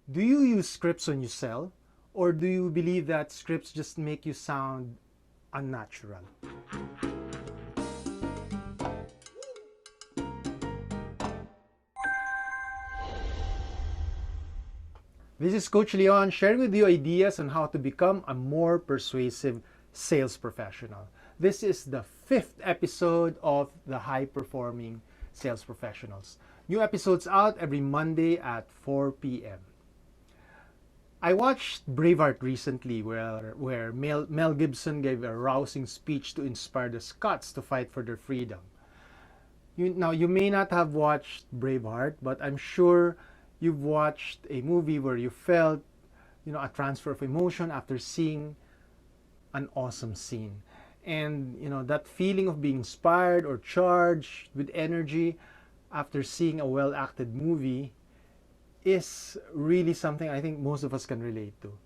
Do you use scripts when you sell? Or do you believe that scripts just make you sound unnatural? This is Coach Leon sharing with you ideas on how to become a more persuasive sales professional. This is the fifth episode of the High Performing Sales Professionals. New episodes out every Monday at 4 p.m. I watched Braveheart recently where Mel Gibson gave a rousing speech to inspire the Scots to fight for their freedom. Now, you may not have watched Braveheart, but I'm sure you've watched a movie where you felt, a transfer of emotion after seeing an awesome scene. And, that feeling of being inspired or charged with energy after seeing a well-acted movie is really something I think most of us can relate to.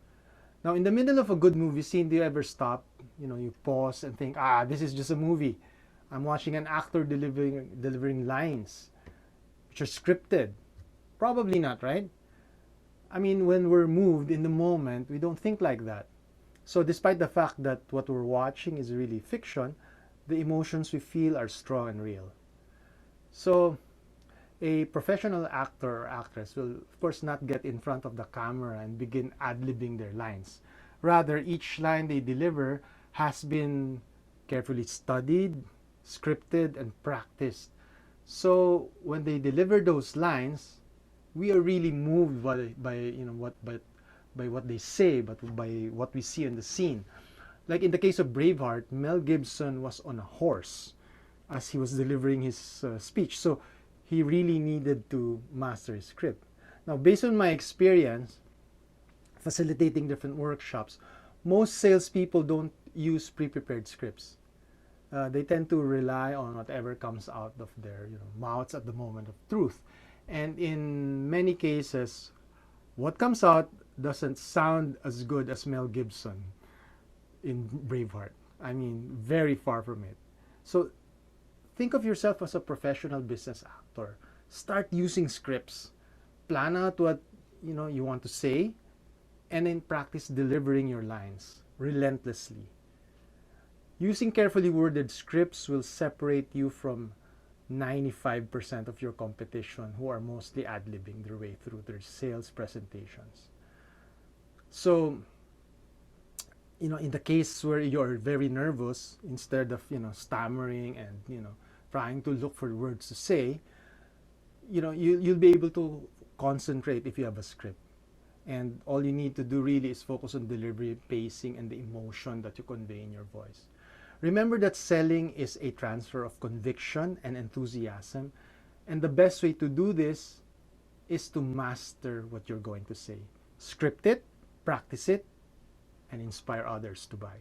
Now, in the middle of a good movie scene, do you ever stop? You pause and think, this is just a movie. I'm watching an actor delivering lines which are scripted. Probably not, right? I mean, when we're moved in the moment, we don't think like that. So despite the fact that what we're watching is really fiction, the emotions we feel are strong and real. So a professional actor or actress will, of course, not get in front of the camera and begin ad-libbing their lines. Rather, each line they deliver has been carefully studied, scripted, and practiced. So when they deliver those lines, we are really moved by what they say, but by what we see in the scene. Like in the case of Braveheart, Mel Gibson was on a horse as he was delivering his speech. So he really needed to master his script. Now, based on my experience facilitating different workshops, most salespeople don't use pre-prepared scripts. They tend to rely on whatever comes out of their mouths at the moment of truth. And in many cases, what comes out doesn't sound as good as Mel Gibson in Braveheart. I mean, very far from it. So think of yourself as a professional business actor. Start using scripts. Plan out what you want to say, and then practice delivering your lines relentlessly. Using carefully worded scripts will separate you from 95% of your competition who are mostly ad-libbing their way through their sales presentations. So, in the case where you're very nervous, instead of, stammering and, trying to look for words to say, you'll be able to concentrate if you have a script. And all you need to do really is focus on delivery, pacing, and the emotion that you convey in your voice. Remember that selling is a transfer of conviction and enthusiasm, and the best way to do this is to master what you're going to say. Script it, practice it, and inspire others to buy.